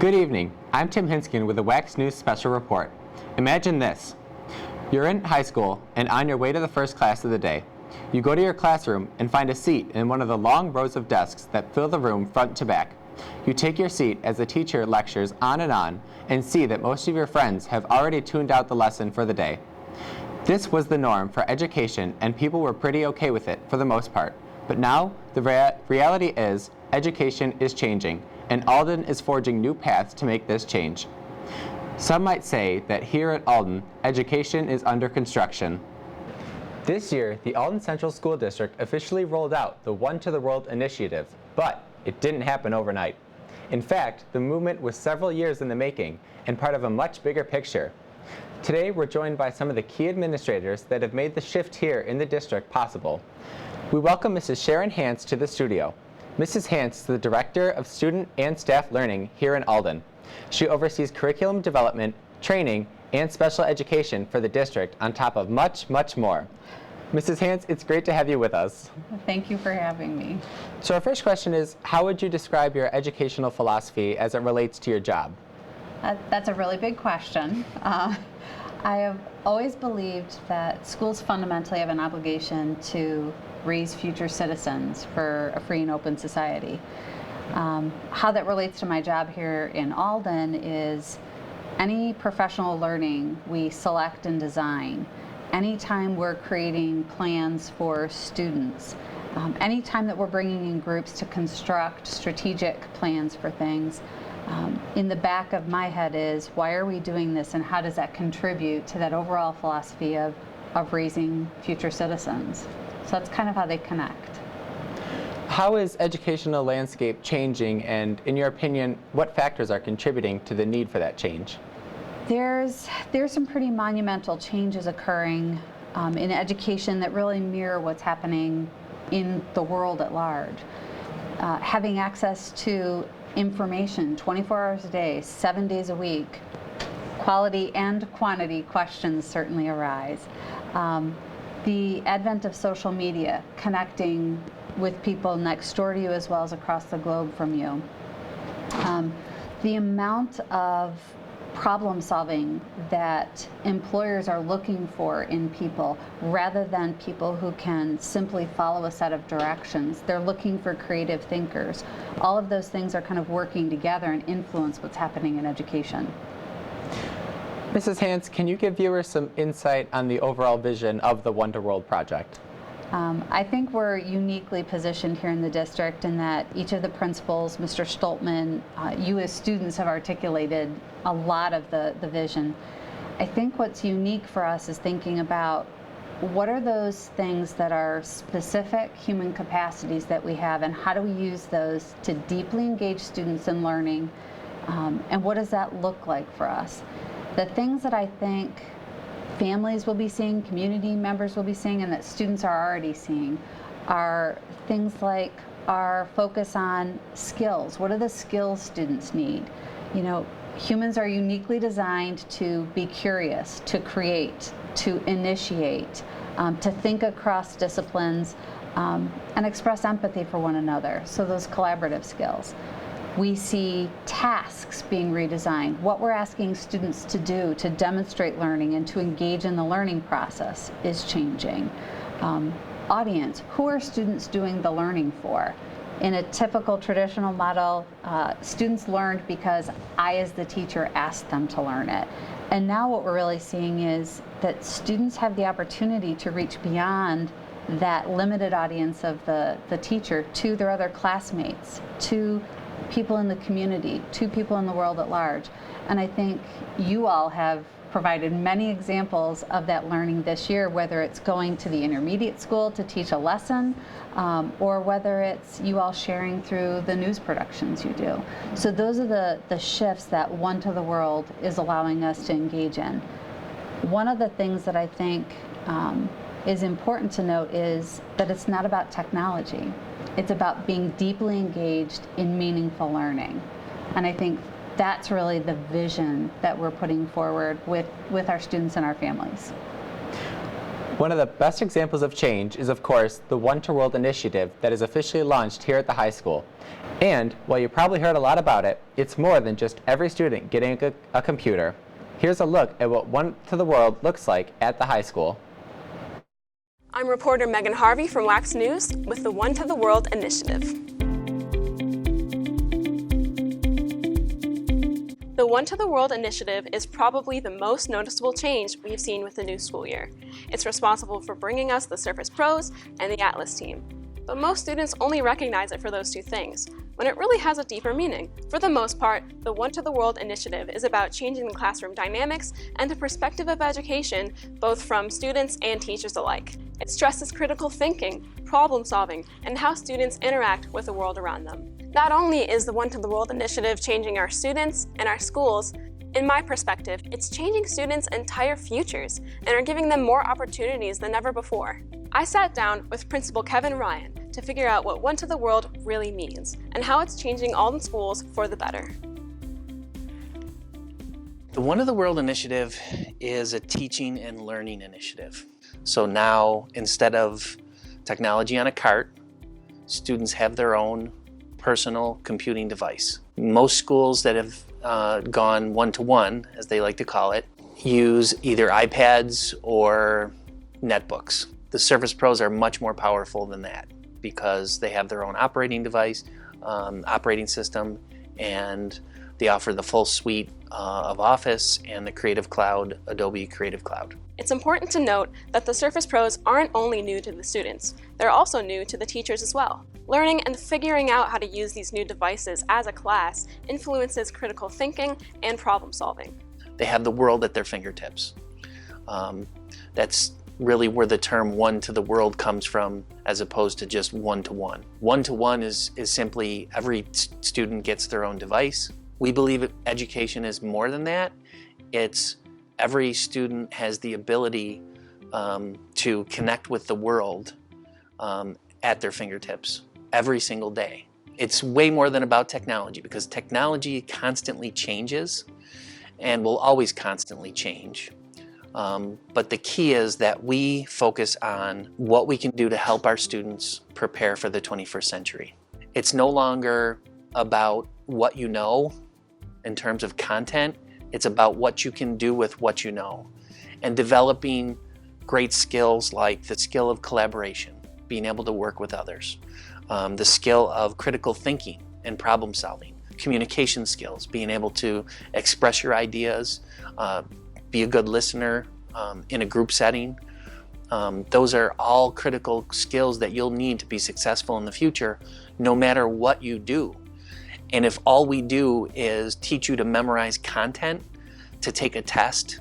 Good evening. I'm Tim Hinskin with the Wax News Special Report. Imagine this. You're in high school and on your way to the first class of the day. You go to your classroom and find a seat in one of the long rows of desks that fill the room front to back. You take your seat as the teacher lectures on and see that most of your friends have already tuned out the lesson for the day. This was the norm for education and people were pretty okay with it for the most part. But now, the reality is, education is changing, and Alden is forging new paths to make this change. Some might say that here at Alden, education is under construction. This year, the Alden Central School District officially rolled out the One to the World initiative, but it didn't happen overnight. In fact, the movement was several years in the making and part of a much bigger picture. Today, we're joined by some of the key administrators that have made the shift here in the district possible. We welcome Mrs. Sharon Hance to the studio. Mrs. Hance is the Director of Student and Staff Learning here in Alden. She oversees curriculum development, training, and special education for the district on top of much, much more. Mrs. Hance, it's great to have you with us. Thank you for having me. So our first question is, how would you describe your educational philosophy as it relates to your job? That's a really big question. I have always believed that schools fundamentally have an obligation to raise future citizens for a free and open society. How that relates to my job here in Alden is any professional learning we select and design, anytime we're creating plans for students, anytime that we're bringing in groups to construct strategic plans for things, in the back of my head is, why are we doing this and how does that contribute to that overall philosophy of raising future citizens? So that's kind of how they connect. How is educational landscape changing, and in your opinion, what factors are contributing to the need for that change? There's some pretty monumental changes occurring in education that really mirror what's happening in the world at large. Having access to information 24 hours a day, 7 days a week, quality and quantity questions certainly arise. The advent of social media, connecting with people next door to you as well as across the globe from you. The amount of problem solving that employers are looking for in people rather than people who can simply follow a set of directions. They're looking for creative thinkers. All of those things are kind of working together and influence what's happening in education. Mrs. Hance, can you give viewers some insight on the overall vision of the One to World project? I think we're uniquely positioned here in the district in that each of the principals, Mr. Stoltman, you as students have articulated a lot of the vision. I think what's unique for us is thinking about what are those things that are specific human capacities that we have and how do we use those to deeply engage students in learning, and what does that look like for us? The things that I think families will be seeing, community members will be seeing, and that students are already seeing are things like our focus on skills. What are the skills students need? You know, humans are uniquely designed to be curious, to create, to initiate, to think across disciplines, and express empathy for one another. So those collaborative skills. We see tasks being redesigned, what we're asking students to do to demonstrate learning and to engage in the learning process is changing. Audience, who are students doing the learning for? In a typical traditional model, students learned because I as the teacher asked them to learn it. And now what we're really seeing is that students have the opportunity to reach beyond that limited audience of the teacher to their other classmates, to people in the community, to people in the world at large. And I think you all have provided many examples of that learning this year, whether it's going to the intermediate school to teach a lesson, or whether it's you all sharing through the news productions you do. So those are the shifts that One to the World is allowing us to engage in. One of the things that I think is important to note is that it's not about technology. It's about being deeply engaged in meaningful learning. And I think that's really the vision that we're putting forward with our students and our families. One of the best examples of change is, of course, the One to World initiative that is officially launched here at the high school. And while you probably heard a lot about it, it's more than just every student getting a computer. Here's a look at what One to the World looks like at the high school. I'm reporter Megan Harvey from Wax News with the One to the World initiative. The One to the World initiative is probably the most noticeable change we've seen with the new school year. It's responsible for bringing us the Surface Pros and the Atlas team. But most students only recognize it for those two things, when it really has a deeper meaning. For the most part, the One to the World initiative is about changing the classroom dynamics and the perspective of education, both from students and teachers alike. It stresses critical thinking, problem solving, and how students interact with the world around them. Not only is the One to the World initiative changing our students and our schools, in my perspective, it's changing students' entire futures and are giving them more opportunities than ever before. I sat down with Principal Kevin Ryan to figure out what One to the World really means and how it's changing Alden schools for the better. The One to the World initiative is a teaching and learning initiative. So now, instead of technology on a cart, students have their own personal computing device. Most schools that have gone one-to-one, as they like to call it, use either iPads or netbooks. The Surface Pros are much more powerful than that because they have their own operating device, operating system, and they offer the full suite of Office and the Creative Cloud, Adobe Creative Cloud. It's important to note that the Surface Pros aren't only new to the students, they're also new to the teachers as well. Learning and figuring out how to use these new devices as a class influences critical thinking and problem solving. They have the world at their fingertips. That's really where the term one to the world comes from, as opposed to just one-to-one. One-to-one is simply every student gets their own device. We believe education is more than that. It's every student has the ability to connect with the world at their fingertips every single day. It's way more than about technology, because technology constantly changes and will always constantly change. But the key is that we focus on what we can do to help our students prepare for the 21st century. It's no longer about what you know in terms of content, it's about what you can do with what you know, and developing great skills like the skill of collaboration, being able to work with others, the skill of critical thinking and problem solving, communication skills, being able to express your ideas, be a good listener in a group setting. Those are all critical skills that you'll need to be successful in the future, no matter what you do. And if all we do is teach you to memorize content, to take a test,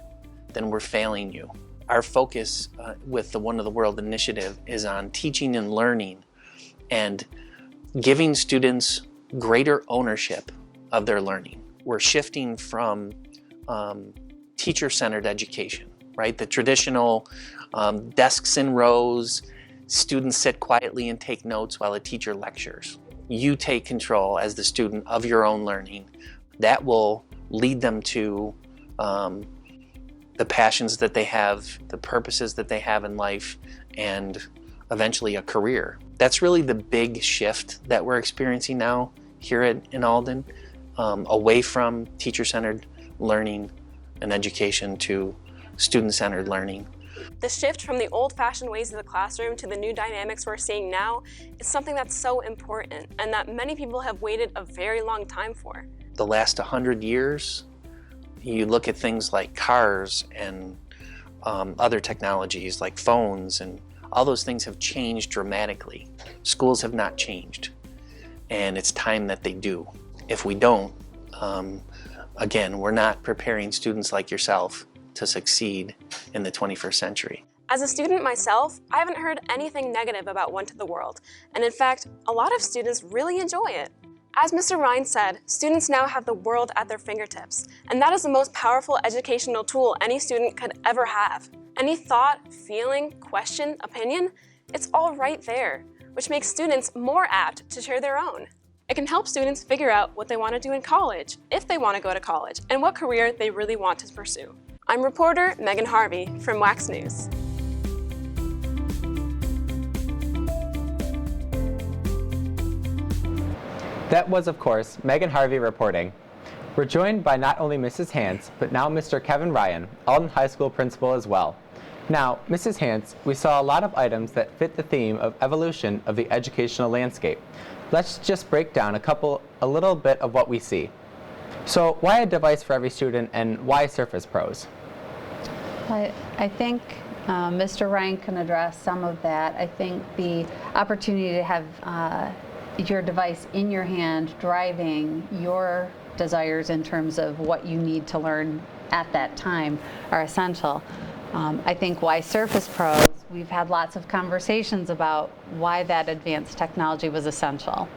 then we're failing you. Our focus with the One to the World initiative is on teaching and learning and giving students greater ownership of their learning. We're shifting from teacher-centered education, right? The traditional desks in rows, students sit quietly and take notes while a teacher lectures. You take control as the student of your own learning. That will lead them to the passions that they have, the purposes that they have in life, and eventually a career. That's really the big shift that we're experiencing now here in Alden, away from teacher-centered learning and education to student-centered learning. The shift from the old-fashioned ways of the classroom to the new dynamics we're seeing now is something that's so important and that many people have waited a very long time for. The last 100 years, you look at things like cars and other technologies like phones, and all those things have changed dramatically. Schools have not changed, and it's time that they do. If we don't, again, we're not preparing students like yourself to succeed in the 21st century. As a student myself, I haven't heard anything negative about One to the World, and in fact, a lot of students really enjoy it. As Mr. Ryan said, students now have the world at their fingertips, and that is the most powerful educational tool any student could ever have. Any thought, feeling, question, opinion, it's all right there, which makes students more apt to share their own. It can help students figure out what they want to do in college, if they want to go to college, and what career they really want to pursue. I'm reporter Megan Harvey from Wax News. That was, of course, Megan Harvey reporting. We're joined by not only Mrs. Hance, but now Mr. Kevin Ryan, Alden High School principal as well. Now, Mrs. Hance, we saw a lot of items that fit the theme of evolution of the educational landscape. Let's just break down a little bit of what we see. So, why a device for every student, and why Surface Pros? I think Mr. Ryan can address some of that. I think the opportunity to have your device in your hand driving your desires in terms of what you need to learn at that time are essential. I think why Surface Pros, we've had lots of conversations about why that advanced technology was essential.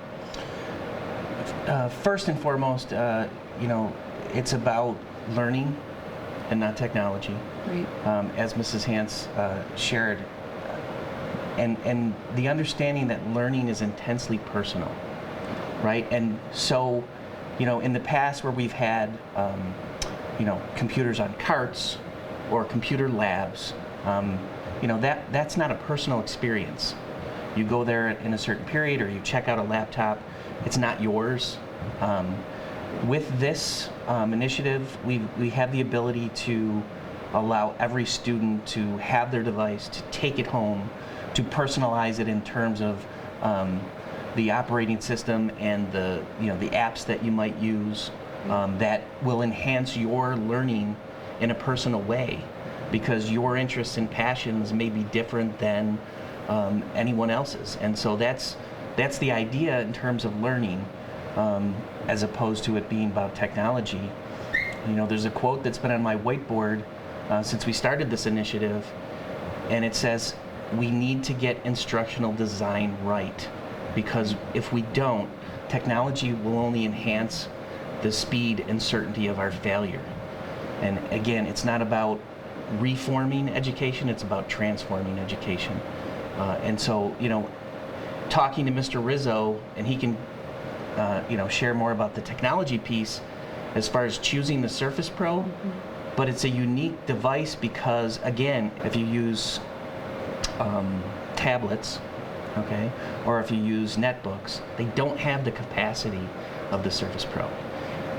First and foremost, it's about learning and not technology. Right. As Mrs. Hance shared, and the understanding that learning is intensely personal, right? And so, in the past where we've had, computers on carts or computer labs, that's not a personal experience. You go there in a certain period, or you check out a laptop, it's not yours. With this initiative, we have the ability to allow every student to have their device, to take it home, to personalize it in terms of the operating system and the apps that you might use that will enhance your learning in a personal way, because your interests and passions may be different than anyone else's. And so that's the idea in terms of learning, as opposed to it being about technology. There's a quote that's been on my whiteboard since we started this initiative, and it says, we need to get instructional design right, because if we don't, technology will only enhance the speed and certainty of our failure. And again, it's not about reforming education, it's about transforming education. And so, talking to Mr. Rizzo, and he can share more about the technology piece as far as choosing the Surface Pro. Mm-hmm. But it's a unique device because, again, if you use tablets, okay, or if you use netbooks, they don't have the capacity of the Surface Pro.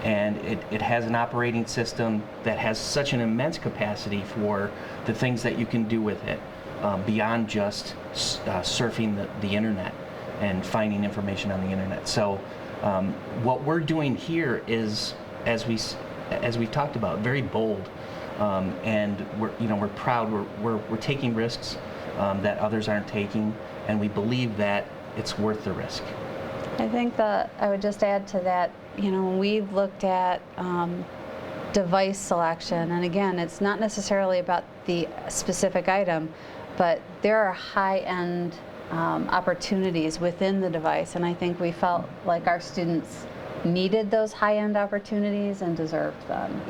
And it has an operating system that has such an immense capacity for the things that you can do with it, beyond just surfing the internet and finding information on the internet. So what we're doing here is, as we talked about, very bold, and we're proud. We're taking risks that others aren't taking, and we believe that it's worth the risk. I think that I would just add to that, when we've looked at device selection, and again, it's not necessarily about the specific item, but there are high-end opportunities within the device, and I think we felt like our students needed those high-end opportunities and deserved them.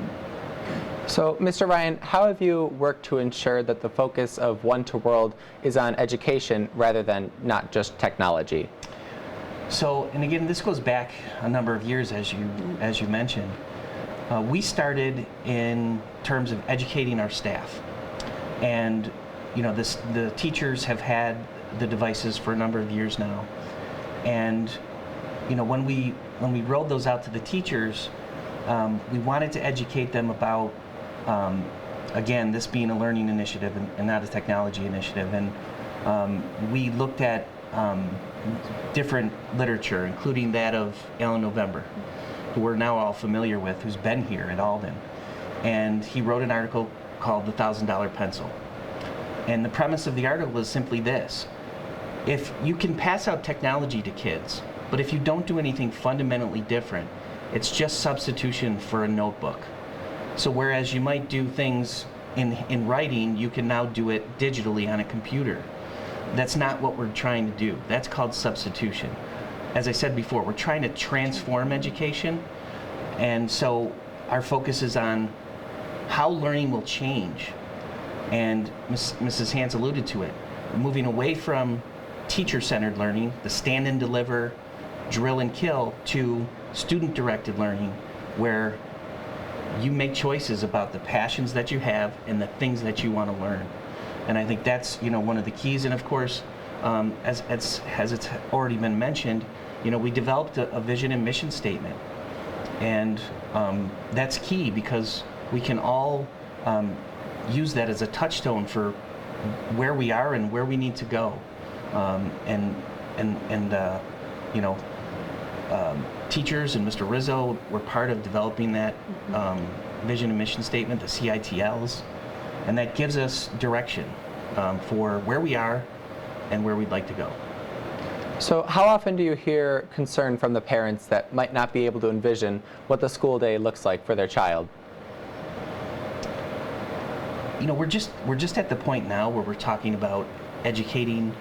So, Mr. Ryan, how have you worked to ensure that the focus of One to World is on education rather than not just technology? So, and again, this goes back a number of years, as you mentioned. We started in terms of educating our staff, and the teachers have had the devices for a number of years now, and when we rolled those out to the teachers, we wanted to educate them about, again, this being a learning initiative and not a technology initiative, and we looked at different literature, including that of Alan November, who we're now all familiar with, who's been here at Alden. And he wrote an article called The $1,000 Pencil. And the premise of the article is simply this: if you can pass out technology to kids, but if you don't do anything fundamentally different, it's just substitution for a notebook. So whereas you might do things in writing, you can now do it digitally on a computer. That's not what we're trying to do. That's called substitution. As I said before, we're trying to transform education, and so our focus is on how learning will change. And Mrs. Hance alluded to it, moving away from teacher-centered learning, the stand and deliver, drill and kill, to student-directed learning, where you make choices about the passions that you have and the things that you want to learn. And I think that's one of the keys. And of course, as it's already been mentioned, we developed a vision and mission statement. And that's key because we can all use that as a touchstone for where we are and where we need to go. Teachers and Mr. Rizzo were part of developing that vision and mission statement, the CITLs, and that gives us direction for where we are and where we'd like to go. So how often do you hear concern from the parents that might not be able to envision what the school day looks like for their child? We're just at the point now where we're talking about educating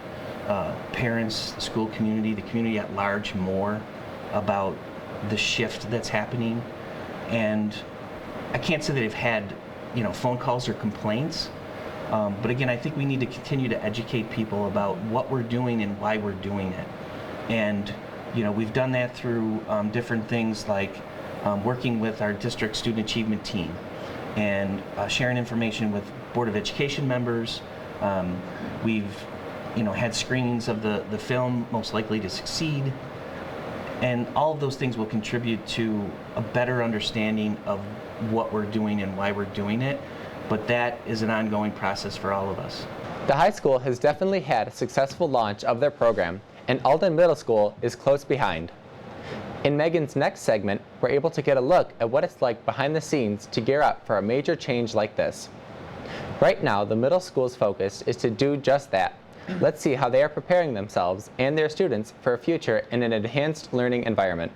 parents, the school community, the community at large more about the shift that's happening. And I can't say that they've had, phone calls or complaints. But again, I think we need to continue to educate people about what we're doing and why we're doing it. And, we've done that through different things like working with our district student achievement team and sharing information with Board of Education members. We've, had screenings of the film Most Likely to Succeed. And all of those things will contribute to a better understanding of what we're doing and why we're doing it. But that is an ongoing process for all of us. The high school has definitely had a successful launch of their program, and Alden Middle School is close behind. In Megan's next segment, we're able to get a look at what it's like behind the scenes to gear up for a major change like this. Right now, the middle school's focus is to do just that. Let's see how they are preparing themselves and their students for a future in an enhanced learning environment.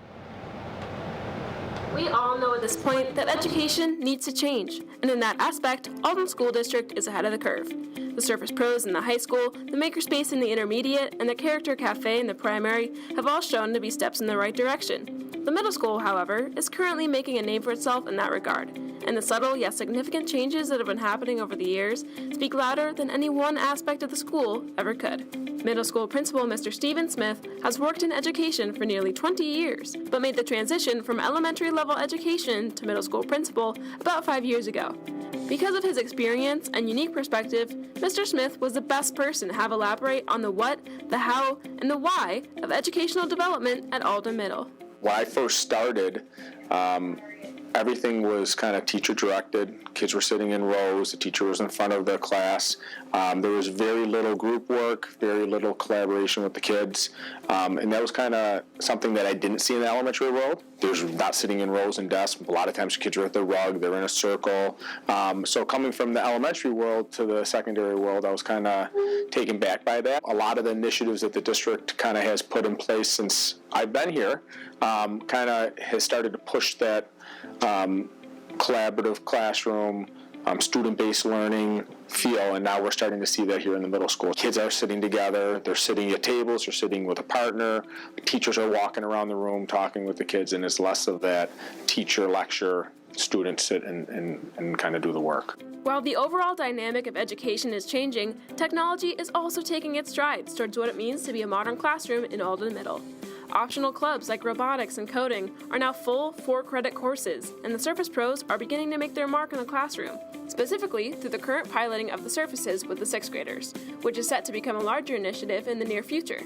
We all know at this point that education needs to change, and in that aspect, Alden School District is ahead of the curve. The Surface Pros in the high school, the Makerspace in the intermediate, and the Character Cafe in the primary have all shown to be steps in the right direction. The middle school, however, is currently making a name for itself in that regard, and the subtle yet significant changes that have been happening over the years speak louder than any one aspect of the school ever could. Middle school principal Mr. Stephen Smith has worked in education for nearly 20 years, but made the transition from elementary level education to middle school principal about 5 years ago. Because of his experience and unique perspective, Mr. Smith was the best person to have elaborate on the what, the how, and the why of educational development at Alden Middle. When I first started, everything was kind of teacher directed. Kids were sitting in rows, the teacher was in front of the class. There was very little group work, very little collaboration with the kids. And that was kind of something that I didn't see in the elementary world. There's not sitting in rows and desks. A lot of times kids are at the rug, they're in a circle. So coming from the elementary world to the secondary world, I was kind of taken back by that. A lot of the initiatives that the district kind of has put in place since I've been here kind of has started to push that collaborative classroom, student-based learning feel, and now we're starting to see that here in the middle school. Kids are sitting together, they're sitting at tables, they're sitting with a partner, teachers are walking around the room talking with the kids, and it's less of that teacher lecture, students sit and kind of do the work. While the overall dynamic of education is changing, technology is also taking its strides towards what it means to be a modern classroom in Alden Middle. Optional clubs like robotics and coding are now full 4-credit courses, and the Surface Pros are beginning to make their mark in the classroom, specifically through the current piloting of the Surfaces with the 6th graders, which is set to become a larger initiative in the near future.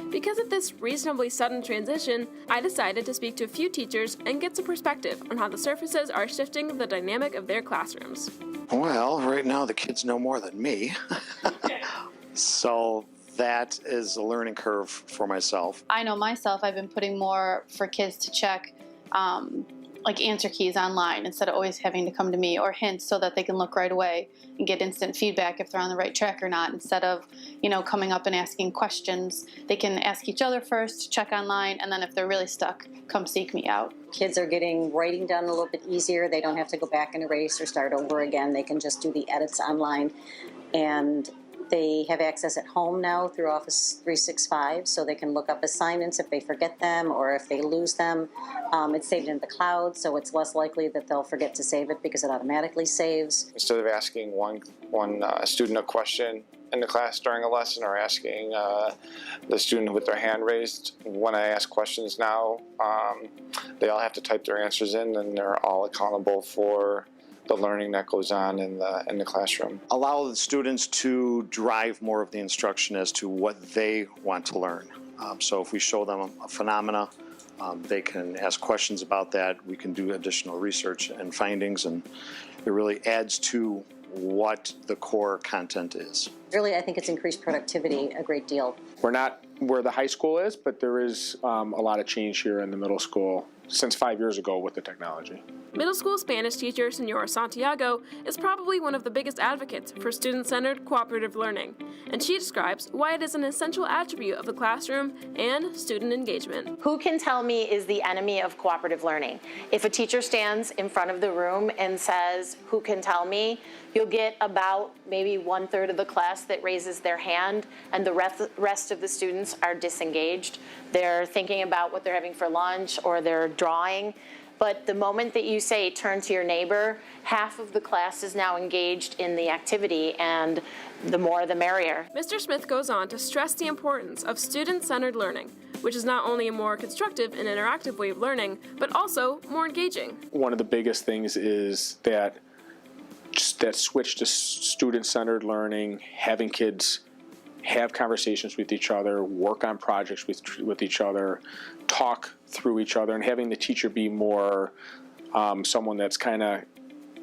Because of this reasonably sudden transition, I decided to speak to a few teachers and get some perspective on how the Surfaces are shifting the dynamic of their classrooms. Well, right now the kids know more than me, so that is a learning curve for myself. I know myself, I've been putting more for kids to check like answer keys online instead of always having to come to me, or hints so that they can look right away and get instant feedback if they're on the right track or not, instead of, coming up and asking questions. They can ask each other first, check online, and then if they're really stuck, come seek me out. Kids are getting writing done a little bit easier. They don't have to go back and erase or start over again. They can just do the edits online, and they have access at home now through Office 365, so they can look up assignments if they forget them or if they lose them. It's saved in the cloud, so it's less likely that they'll forget to save it because it automatically saves. Instead of asking one student a question in the class during a lesson, or asking the student with their hand raised, when I ask questions now, they all have to type their answers in, and they're all accountable for the learning that goes on in the classroom. Allow the students to drive more of the instruction as to what they want to learn. So if we show them a phenomena, they can ask questions about that. We can do additional research and findings, and it really adds to what the core content is. Really, I think it's increased productivity a great deal. We're not where the high school is, but there is a lot of change here in the middle school since 5 years ago with the technology. Middle school Spanish teacher Senora Santiago is probably one of the biggest advocates for student-centered cooperative learning, and she describes why it is an essential attribute of the classroom and student engagement. Who can tell me is the enemy of cooperative learning? If a teacher stands in front of the room and says, "Who can tell me?" you'll get about maybe 1/3 of the class that raises their hand, and the rest of the students are disengaged. They're thinking about what they're having for lunch, or they're drawing. But the moment that you say, "Turn to your neighbor," half of the class is now engaged in the activity, and the more the merrier. Mr. Smith goes on to stress the importance of student-centered learning, which is not only a more constructive and interactive way of learning, but also more engaging. One of the biggest things is that switch to student-centered learning, having kids have conversations with each other, work on projects with each other, talk through each other, and having the teacher be more someone that's kind of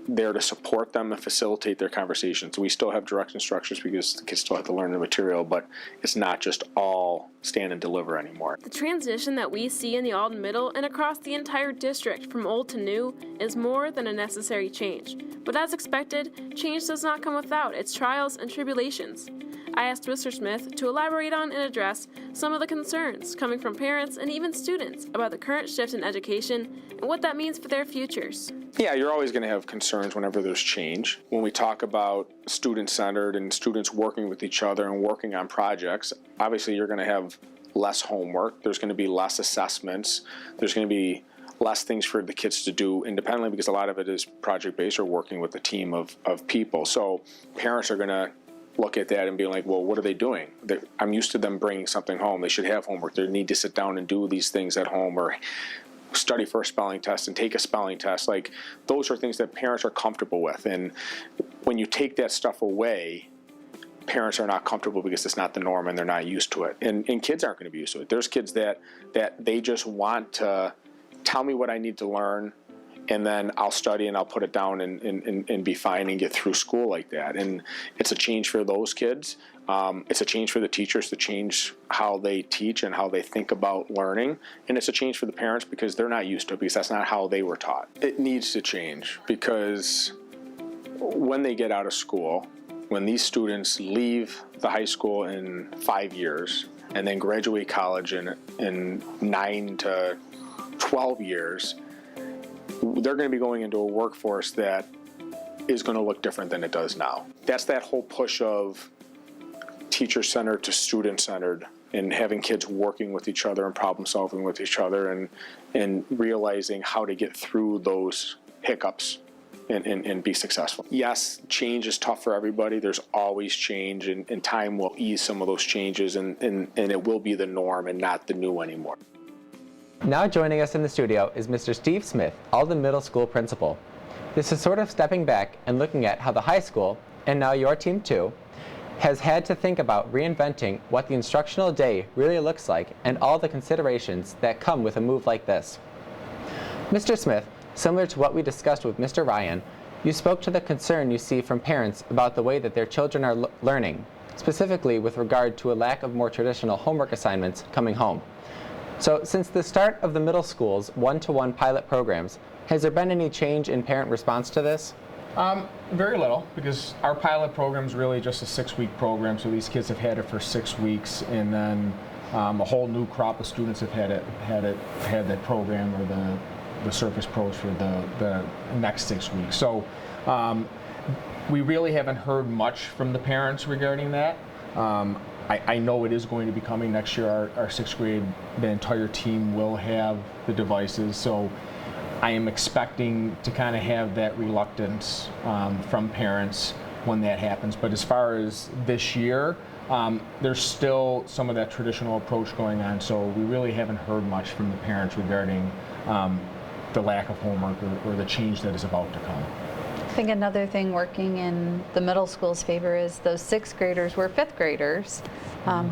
there to support them and facilitate their conversations. We still have direct instructions because the kids still have to learn the material, but it's not just all stand and deliver anymore. The transition that we see in the Alden Middle and across the entire district from old to new is more than a necessary change. But as expected, change does not come without its trials and tribulations. I asked Mr. Smith to elaborate on and address some of the concerns coming from parents and even students about the current shift in education and what that means for their futures. Yeah, you're always going to have concerns whenever there's change. When we talk about student-centered and students working with each other and working on projects, obviously you're going to have less homework. There's going to be less assessments. There's going to be less things for the kids to do independently because a lot of it is project-based or working with a team of people. So parents are going to look at that and be like, well, what are they doing? I'm used to them bringing something home. They should have homework. They need to sit down and do these things at home or study for a spelling test and take a spelling test. Like, those are things that parents are comfortable with. And when you take that stuff away, parents are not comfortable because it's not the norm and they're not used to it. And kids aren't going to be used to it. There's kids that they just want to tell me what I need to learn, and then I'll study and I'll put it down and be fine and get through school like that. And it's a change for those kids. It's a change for the teachers to change how they teach and how they think about learning. And it's a change for the parents because they're not used to it because that's not how they were taught. It needs to change because when they get out of school, when these students leave the high school in 5 years and then graduate college in 9 to 12 years, they're going to be going into a workforce that is going to look different than it does now. That's that whole push of teacher-centered to student-centered and having kids working with each other and problem-solving with each other and realizing how to get through those hiccups and be successful. Yes, change is tough for everybody. There's always change, and time will ease some of those changes, and it will be the norm and not the new anymore. Now joining us in the studio is Mr. Steve Smith, Alden Middle School principal. This is sort of stepping back and looking at how the high school, and now your team too, has had to think about reinventing what the instructional day really looks like and all the considerations that come with a move like this. Mr. Smith, similar to what we discussed with Mr. Ryan, you spoke to the concern you see from parents about the way that their children are learning, specifically with regard to a lack of more traditional homework assignments coming home. So since the start of the middle school's one-to-one pilot programs, has there been any change in parent response to this? Very little, because our pilot program is really just a 6-week program, so these kids have had it for 6 weeks, and then a whole new crop of students have had that program or the Surface Pros for the next 6 weeks. So we really haven't heard much from the parents regarding that. I know it is going to be coming next year. Our 6th grade, the entire team will have the devices, so I am expecting to kind of have that reluctance from parents when that happens. But as far as this year, there's still some of that traditional approach going on, so we really haven't heard much from the parents regarding the lack of homework or the change that is about to come. think another thing working in the middle school's favor is those 6th graders were 5th graders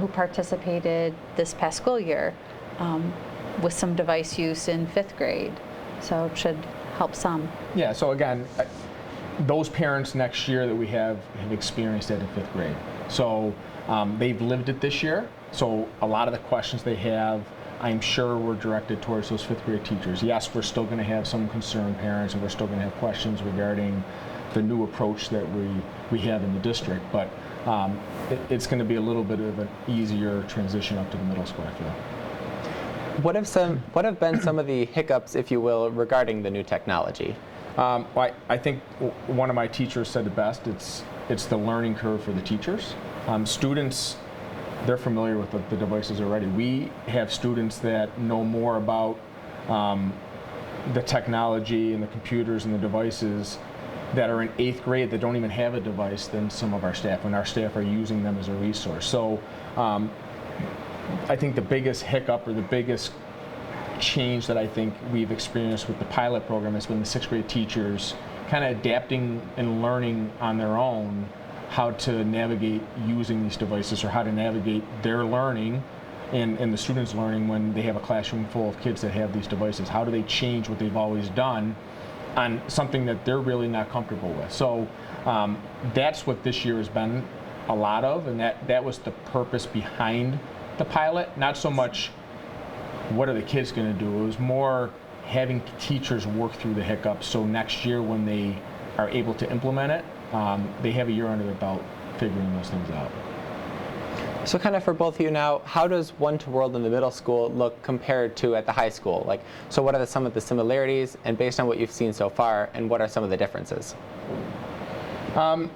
who participated this past school year with some device use in 5th grade. So it should help some. Yeah, so again, those parents next year that we have experienced it in 5th grade. So they've lived it this year. So a lot of the questions they have, I'm sure, were directed towards those 5th grade teachers. Yes, we're still going to have some concerned parents, and we're still going to have questions regarding the new approach that we have in the district, but it's going to be a little bit of an easier transition up to the middle school, I feel. What have been some of the hiccups, if you will, regarding the new technology? Well, I think one of my teachers said it best. It's the learning curve for the teachers. Students, they're familiar with the devices already. We have students that know more about the technology and the computers and the devices that are in 8th grade that don't even have a device than some of our staff, when our staff are using them as a resource. So I think the biggest hiccup or the biggest change that I think we've experienced with the pilot program has been the 6th grade teachers kind of adapting and learning on their own how to navigate using these devices, or how to navigate their learning and the students' learning when they have a classroom full of kids that have these devices. How do they change what they've always done on something that they're really not comfortable with? So that's what this year has been a lot of, and that was the purpose behind the pilot. Not so much what are the kids going to do, it was more having teachers work through the hiccups, so next year when they are able to implement it, they have a year under their belt figuring those things out. So kind of for both of you now, how does One2World in the middle school look compared to at the high school? So what are some of the similarities, and based on what you've seen so far, and what are some of the differences? The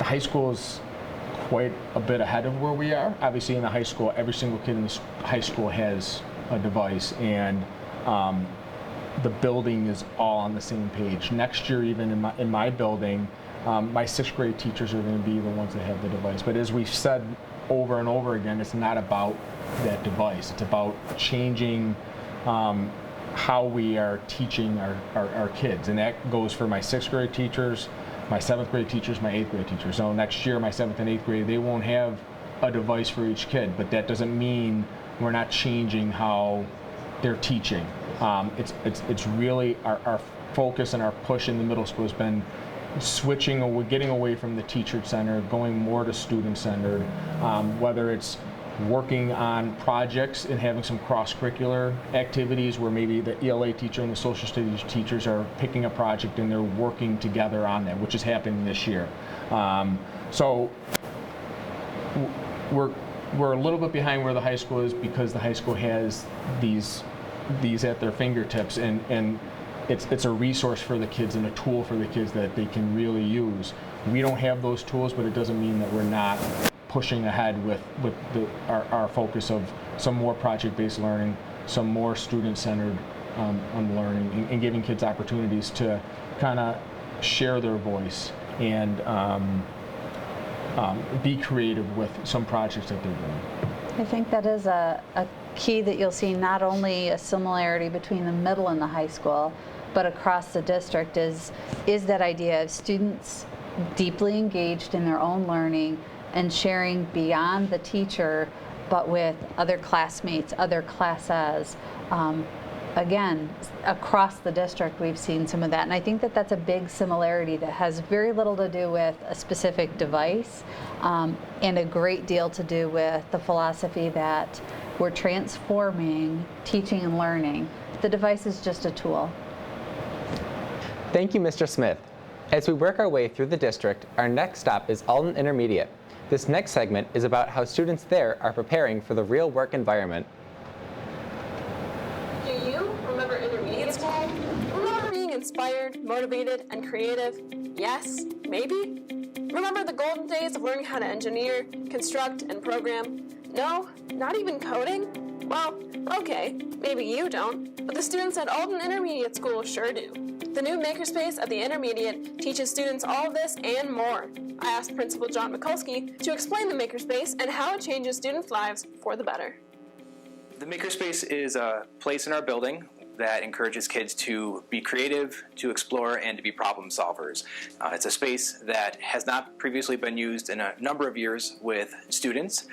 high school is quite a bit ahead of where we are. Obviously in the high school, every single kid in the high school has a device, and the building is all on the same page. Next year, even in my building, my 6th grade teachers are going to be the ones that have the device. But as we've said over and over again, it's not about that device. It's about changing how we are teaching our kids. And that goes for my 6th grade teachers, my 7th grade teachers, my 8th grade teachers. So next year, my 7th and 8th grade, they won't have a device for each kid, but that doesn't mean we're not changing how they're teaching. It's really our focus and our push in the middle school has been switching, or we're getting away from the teacher-centered, going more to student-centered, whether it's working on projects and having some cross-curricular activities where maybe the ELA teacher and the social studies teachers are picking a project and they're working together on that, which is happening this year. So we're a little bit behind where the high school is, because the high school has these at their fingertips, and it's a resource for the kids and a tool for the kids that they can really use. We don't have those tools, but it doesn't mean that we're not pushing ahead with our focus of some more project-based learning, some more student-centered on learning, and giving kids opportunities to kind of share their voice and be creative with some projects that they're doing. I think that is a key that you'll see, not only a similarity between the middle and the high school, but across the district is that idea of students deeply engaged in their own learning and sharing beyond the teacher, but with other classmates, other classes. Again, across the district, we've seen some of that. And I think that that's a big similarity that has very little to do with a specific device and a great deal to do with the philosophy that we're transforming teaching and learning. The device is just a tool. Thank you, Mr. Smith. As we work our way through the district, our next stop is Alden Intermediate. This next segment is about how students there are preparing for the real work environment. Do you remember intermediate school? Remember being inspired, motivated, and creative? Yes? Maybe? Remember the golden days of learning how to engineer, construct, and program? No? Not even coding? Well, okay, maybe you don't, but the students at Alden Intermediate School sure do. The new Makerspace at the Intermediate teaches students all of this and more. I asked Principal John Mikulski to explain the Makerspace and how it changes students' lives for the better. The Makerspace is a place in our building that encourages kids to be creative, to explore, and to be problem solvers. It's a space that has not previously been used in a number of years with students.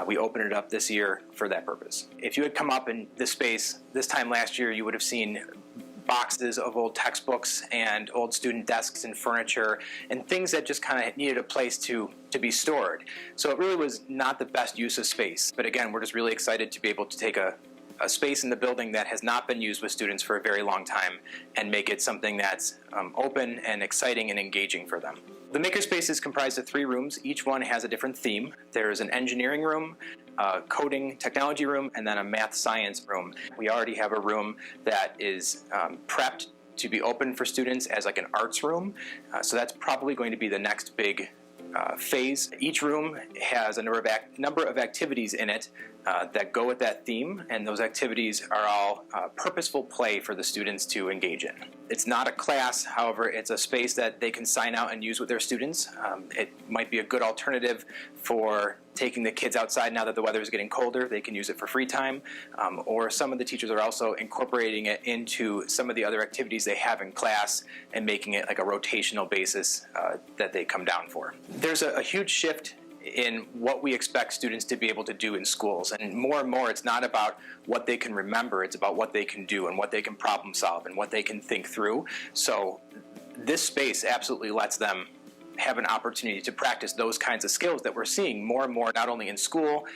We opened it up this year for that purpose. If you had come up in this space this time last year, you would have seen boxes of old textbooks and old student desks and furniture and things that just kind of needed a place to be stored. So it really was not the best use of space. But again, we're just really excited to be able to take a space in the building that has not been used with students for a very long time and make it something that's open and exciting and engaging for them. The Makerspace is comprised of 3 rooms. Each one has a different theme. There's an engineering room, a coding technology room, and then a math science room. We already have a room that is prepped to be open for students as like an arts room. So that's probably going to be the next big phase. Each room has a number of activities in it that go with that theme, and those activities are all purposeful play for the students to engage in. It's not a class, however, it's a space that they can sign out and use with their students. It might be a good alternative for taking the kids outside now that the weather is getting colder. They can use it for free time, or some of the teachers are also incorporating it into some of the other activities they have in class and making it like a rotational basis that they come down for. There's a huge shift in what we expect students to be able to do in schools. And more, it's not about what they can remember, it's about what they can do and what they can problem solve and what they can think through. So this space absolutely lets them have an opportunity to practice those kinds of skills that we're seeing more and more, not only in school,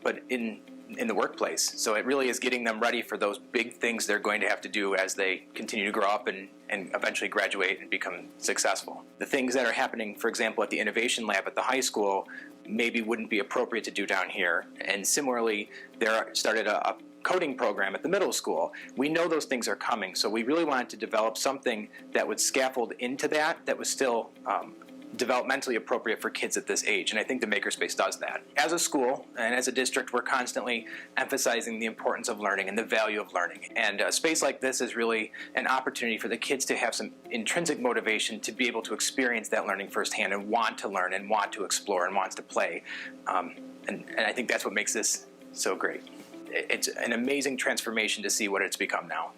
but in the workplace. So it really is getting them ready for those big things they're going to have to do as they continue to grow up and eventually graduate and become successful. The things that are happening, for example, at the Innovation Lab at the high school maybe wouldn't be appropriate to do down here. And similarly, there started a coding program at the middle school. We know those things are coming, so we really wanted to develop something that would scaffold into that was still developmentally appropriate for kids at this age, and I think the Makerspace does that. As a school and as a district, we're constantly emphasizing the importance of learning and the value of learning, and a space like this is really an opportunity for the kids to have some intrinsic motivation to be able to experience that learning firsthand and want to learn and want to explore and wants to play, and I think that's what makes this so great. It's an amazing transformation to see what it's become now.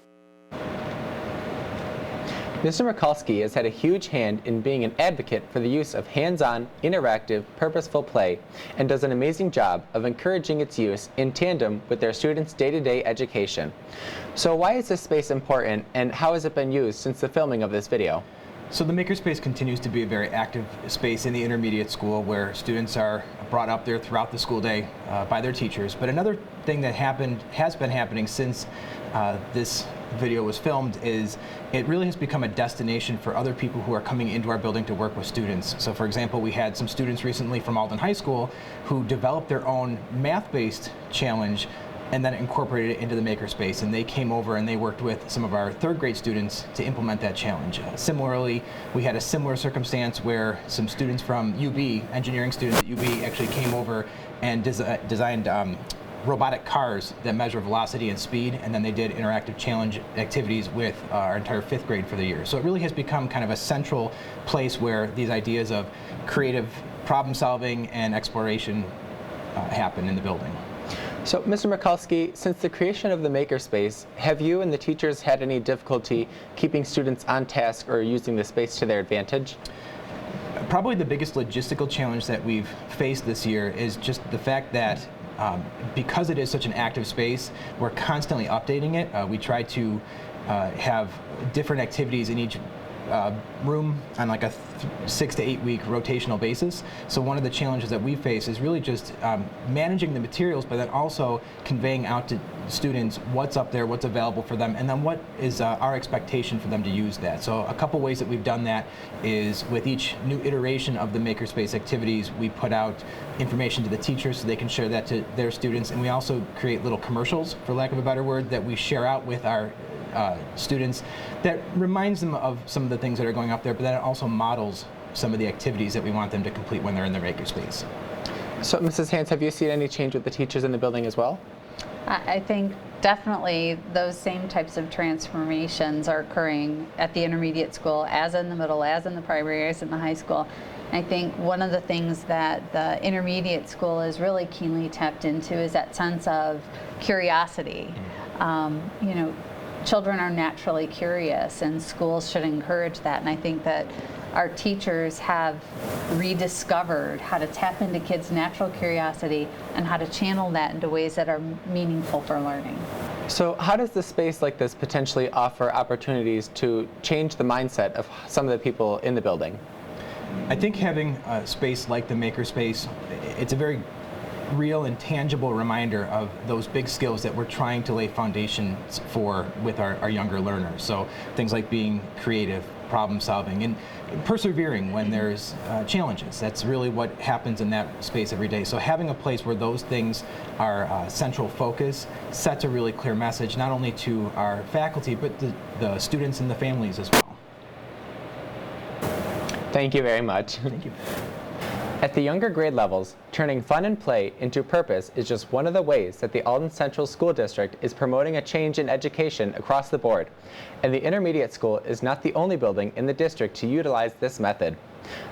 Mr. Mikulski has had a huge hand in being an advocate for the use of hands-on, interactive, purposeful play, and does an amazing job of encouraging its use in tandem with their students' day-to-day education. So why is this space important, and how has it been used since the filming of this video? So the Makerspace continues to be a very active space in the intermediate school where students are brought up there throughout the school day by their teachers. But another thing that has been happening since this video was filmed is it really has become a destination for other people who are coming into our building to work with students. So for example, we had some students recently from Alden High School who developed their own math-based challenge and then incorporated it into the Makerspace, and they came over and they worked with some of our 3rd grade students to implement that challenge. Similarly, we had a similar circumstance where some students from UB, engineering students at UB, actually came over and designed robotic cars that measure velocity and speed, and then they did interactive challenge activities with our entire 5th grade for the year. So it really has become kind of a central place where these ideas of creative problem solving and exploration happen in the building. So, Mr. Mikulski, since the creation of the Makerspace, have you and the teachers had any difficulty keeping students on task or using the space to their advantage? Probably the biggest logistical challenge that we've faced this year is just the fact that because it is such an active space, we're constantly updating it. We try to have different activities in each room on like a 6 to 8 week rotational basis. So one of the challenges that we face is really just managing the materials, but then also conveying out to students what's up there, what's available for them, and then what is our expectation for them to use that. So a couple ways that we've done that is with each new iteration of the Makerspace activities, we put out information to the teachers so they can share that to their students, and we also create little commercials, for lack of a better word, that we share out with our students that reminds them of some of the things that are going up there, but then it also models some of the activities that we want them to complete when they're in their Makerspace. So, Mrs. Hans, have you seen any change with the teachers in the building as well? I think definitely those same types of transformations are occurring at the intermediate school, as in the middle, as in the primary, as in the high school. I think one of the things that the intermediate school is really keenly tapped into is that sense of curiosity. You know, children are naturally curious, and schools should encourage that. And I think that our teachers have rediscovered how to tap into kids' natural curiosity and how to channel that into ways that are meaningful for learning. So how does the space like this potentially offer opportunities to change the mindset of some of the people in the building? I think having a space like the Makerspace, it's a very real and tangible reminder of those big skills that we're trying to lay foundations for with our younger learners. So things like being creative, problem solving, and persevering when there's challenges. That's really what happens in that space every day. So having a place where those things are central focus sets a really clear message, not only to our faculty, but the students and the families as well. Thank you very much. Thank you. At the younger grade levels, turning fun and play into purpose is just one of the ways that the Alden Central School District is promoting a change in education across the board, and the intermediate school is not the only building in the district to utilize this method.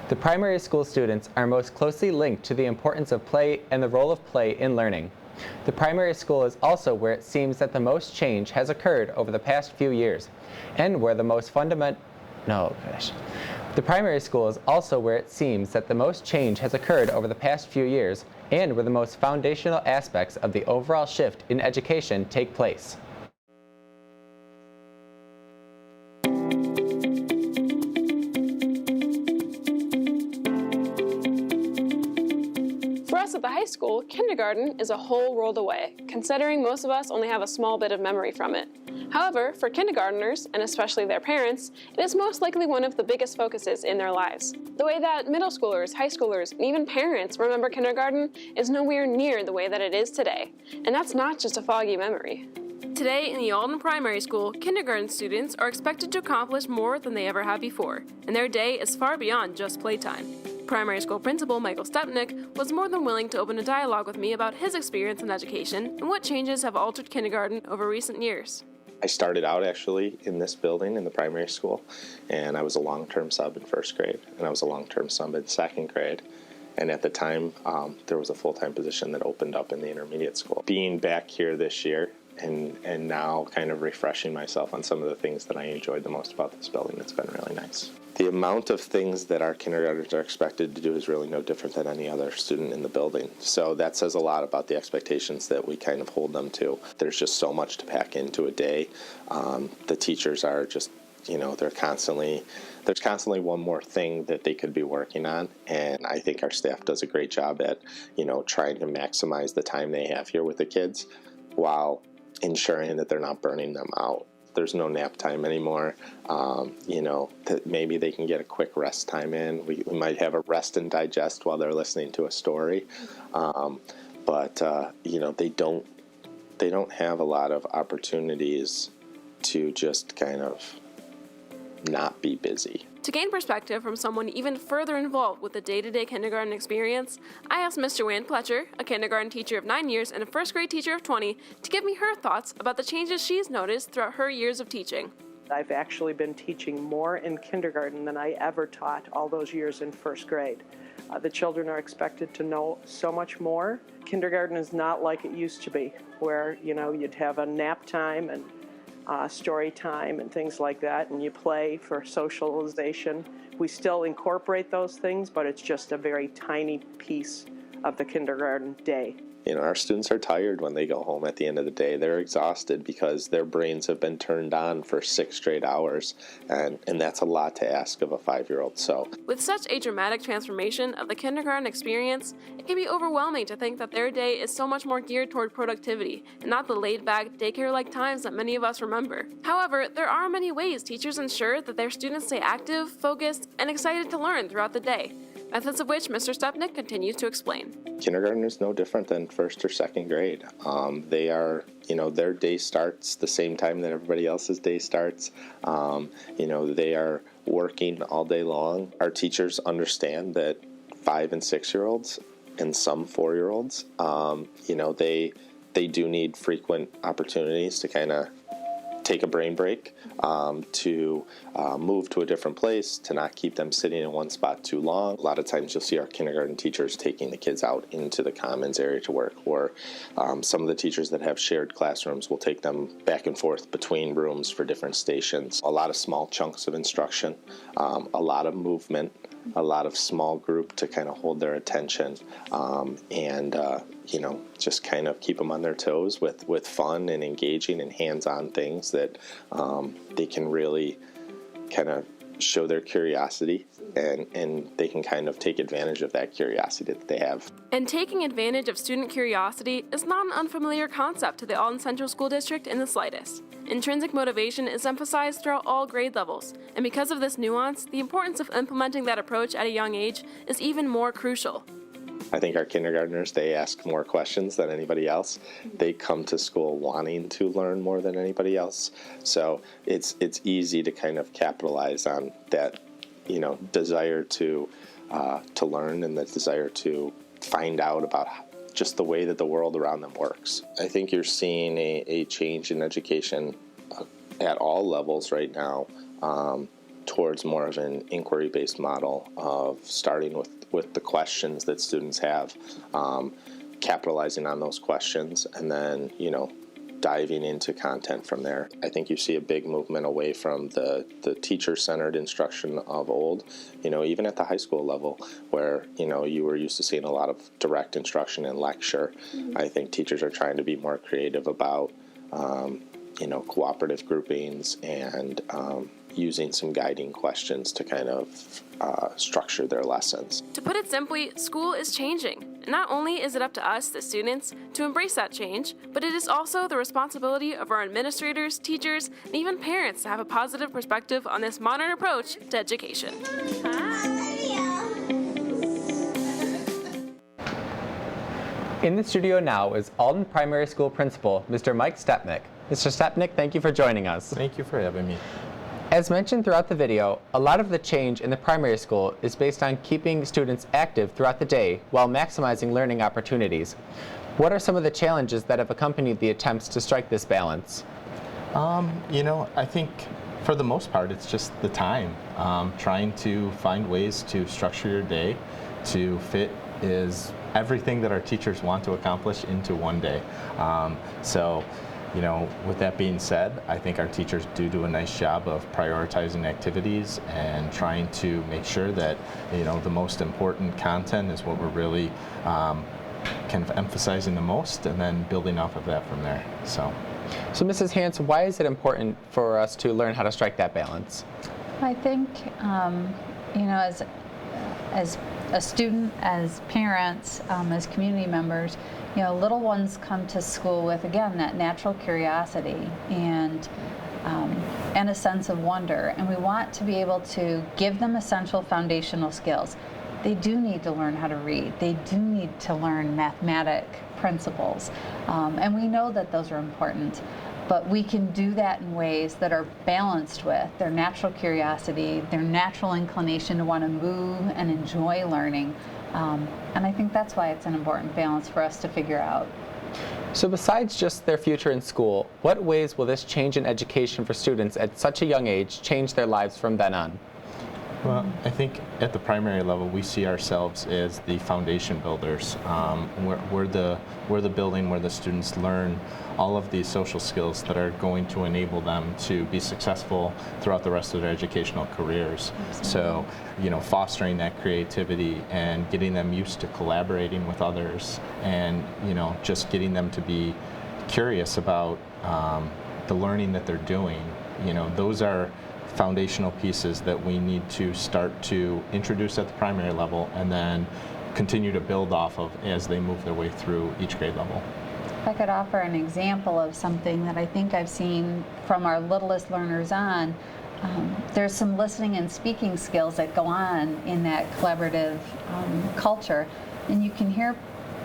The primary school students are most closely linked to the importance of play and the role of play in learning. The primary school is also where it seems that the most change has occurred over the past few years, and where the most The primary school is also where it seems that the most change has occurred over the past few years, and where the most foundational aspects of the overall shift in education take place. For us at the high school, kindergarten is a whole world away, considering most of us only have a small bit of memory from it. However, for kindergartners, and especially their parents, it is most likely one of the biggest focuses in their lives. The way that middle schoolers, high schoolers, and even parents remember kindergarten is nowhere near the way that it is today. And that's not just a foggy memory. Today in the Alden Primary School, kindergarten students are expected to accomplish more than they ever have before, and their day is far beyond just playtime. Primary school principal Michael Stepnick was more than willing to open a dialogue with me about his experience in education and what changes have altered kindergarten over recent years. I started out actually in this building in the primary school, and I was a long-term sub in first grade, and I was a long-term sub in second grade. And at the time, there was a full-time position that opened up in the intermediate school. Being back here this year and now kind of refreshing myself on some of the things that I enjoyed the most about this building, it's been really nice. The amount of things that our kindergartners are expected to do is really no different than any other student in the building. So that says a lot about the expectations that we kind of hold them to. There's just so much to pack into a day. The teachers are just, there's constantly one more thing that they could be working on. And I think our staff does a great job at, trying to maximize the time they have here with the kids while ensuring that they're not burning them out. There's no nap time anymore. That maybe they can get a quick rest time in. We might have a rest and digest while they're listening to a story. But they don't have a lot of opportunities to just kind of not be busy. To gain perspective from someone even further involved with the day-to-day kindergarten experience, I asked Ms. Joanne Pletcher, a kindergarten teacher of 9 years and a first grade teacher of 20, to give me her thoughts about the changes she's noticed throughout her years of teaching. I've actually been teaching more in kindergarten than I ever taught all those years in first grade. The children are expected to know so much more. Kindergarten is not like it used to be, where you'd have a nap time and story time and things like that, and you play for socialization. We still incorporate those things, but it's just a very tiny piece of the kindergarten day. Our students are tired when they go home at the end of the day. They're exhausted because their brains have been turned on for 6 straight hours, and that's a lot to ask of a 5-year-old. So, with such a dramatic transformation of the kindergarten experience, it can be overwhelming to think that their day is so much more geared toward productivity and not the laid-back, daycare-like times that many of us remember. However, there are many ways teachers ensure that their students stay active, focused, and excited to learn throughout the day. Methods of which Mr. Stepnick continues to explain. Kindergarten is no different than first or second grade. They are, their day starts the same time that everybody else's day starts. They are working all day long. Our teachers understand that 5- and 6-year-olds and some 4-year-olds, they do need frequent opportunities to kind of take a brain break, to move to a different place, to not keep them sitting in one spot too long. A lot of times you'll see our kindergarten teachers taking the kids out into the commons area to work, or some of the teachers that have shared classrooms will take them back and forth between rooms for different stations. A lot of small chunks of instruction, a lot of movement, a lot of small group to kind of hold their attention, and just kind of keep them on their toes with fun and engaging and hands-on things that they can really kind of show their curiosity, and they can kind of take advantage of that curiosity that they have. And taking advantage of student curiosity is not an unfamiliar concept to the Alden Central School District in the slightest. Intrinsic motivation is emphasized throughout all grade levels, and because of this nuance, the importance of implementing that approach at a young age is even more crucial. I think our kindergartners, they ask more questions than anybody else. They come to school wanting to learn more than anybody else. So it's easy to kind of capitalize on that, desire to learn, and the desire to find out about just the way that the world around them works. I think you're seeing a change in education at all levels right now, towards more of an inquiry-based model of starting with the questions that students have, capitalizing on those questions, and then, diving into content from there. I think you see a big movement away from the teacher-centered instruction of old, even at the high school level, where, you were used to seeing a lot of direct instruction and lecture. I think teachers are trying to be more creative about, cooperative groupings and using some guiding questions to kind of structure their lessons. To put it simply, school is changing. And not only is it up to us, the students, to embrace that change, but it is also the responsibility of our administrators, teachers, and even parents to have a positive perspective on this modern approach to education. In the studio now is Alden Primary School Principal, Mr. Mike Stepnick. Mr. Stepnick, thank you for joining us. Thank you for having me. As mentioned throughout the video, a lot of the change in the primary school is based on keeping students active throughout the day while maximizing learning opportunities. What are some of the challenges that have accompanied the attempts to strike this balance? I think for the most part it's just the time. Trying to find ways to structure your day to fit is everything that our teachers want to accomplish into one day. With that being said, I think our teachers do a nice job of prioritizing activities and trying to make sure that, the most important content is what we're really kind of emphasizing the most, and then building off of that from there. So Mrs. Hance, why is it important for us to learn how to strike that balance? I think, as a student, as parents, as community members, little ones come to school with, again, that natural curiosity and a sense of wonder. And we want to be able to give them essential foundational skills. They do need to learn how to read. They do need to learn mathematic principles. And we know that those are important. But we can do that in ways that are balanced with their natural curiosity, their natural inclination to want to move and enjoy learning. And I think that's why it's an important balance for us to figure out. So besides just their future in school, what ways will this change in education for students at such a young age change their lives from then on? Well, I think at the primary level, we see ourselves as the foundation builders. We're the building where the students learn all of these social skills that are going to enable them to be successful throughout the rest of their educational careers. So, fostering that creativity and getting them used to collaborating with others, and, just getting them to be curious about the learning that they're doing. Those are foundational pieces that we need to start to introduce at the primary level and then continue to build off of as they move their way through each grade level. If I could offer an example of something that I think I've seen from our littlest learners on, there's some listening and speaking skills that go on in that collaborative culture. And you can hear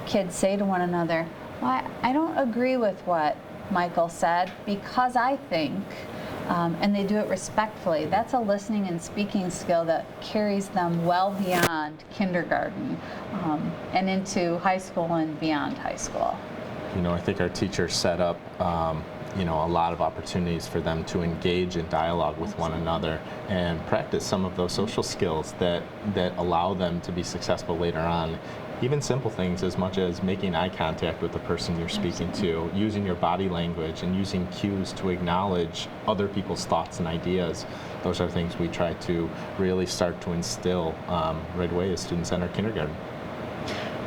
kids say to one another, well, I don't agree with what Michael said because I think, and they do it respectfully. That's a listening and speaking skill that carries them well beyond kindergarten and into high school and beyond high school. I think our teachers set up a lot of opportunities for them to engage in dialogue with one another and practice some of those social skills that allow them to be successful later on. Even simple things as much as making eye contact with the person you're speaking to, using your body language and using cues to acknowledge other people's thoughts and ideas. Those are things we try to really start to instill right away as students enter kindergarten.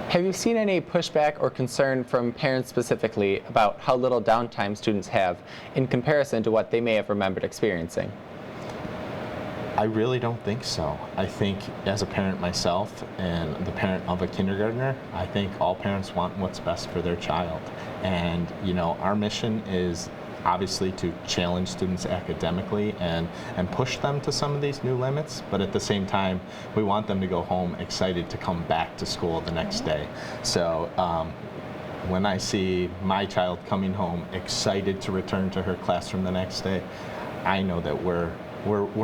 Have you seen any pushback or concern from parents specifically about how little downtime students have in comparison to what they may have remembered experiencing? I really don't think so. I think as a parent myself and the parent of a kindergartner, I think all parents want what's best for their child. And our mission is obviously to challenge students academically and push them to some of these new limits, but at the same time, we want them to go home excited to come back to school the next day. So when I see my child coming home excited to return to her classroom the next day, I know that we're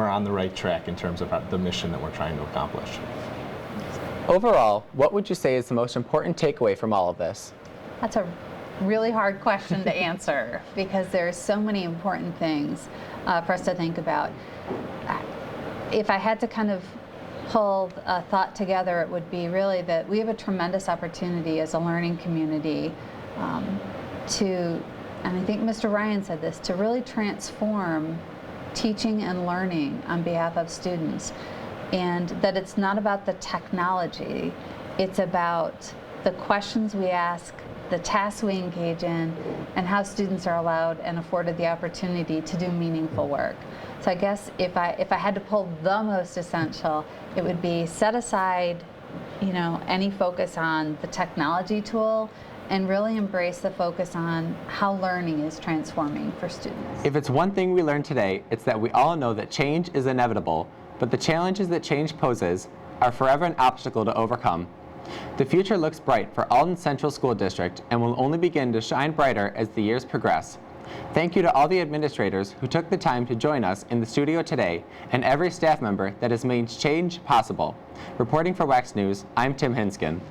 on the right track in terms of the mission that we're trying to accomplish. Overall, what would you say is the most important takeaway from all of this? That's a really hard question to answer because there's so many important things for us to think about. If I had to kind of pull a thought together, it would be really that we have a tremendous opportunity as a learning community to, and I think Mr. Ryan said this, to really transform teaching and learning on behalf of students, and that it's not about the technology, it's about the questions we ask, the tasks we engage in, and how students are allowed and afforded the opportunity to do meaningful work. So I guess if I had to pull the most essential, it would be set aside, any focus on the technology tool and really embrace the focus on how learning is transforming for students. If it's one thing we learned today, it's that we all know that change is inevitable, but the challenges that change poses are forever an obstacle to overcome. The future looks bright for Alden Central School District and will only begin to shine brighter as the years progress. Thank you to all the administrators who took the time to join us in the studio today and every staff member that has made change possible. Reporting for WACS News, I'm Tim Hinskin.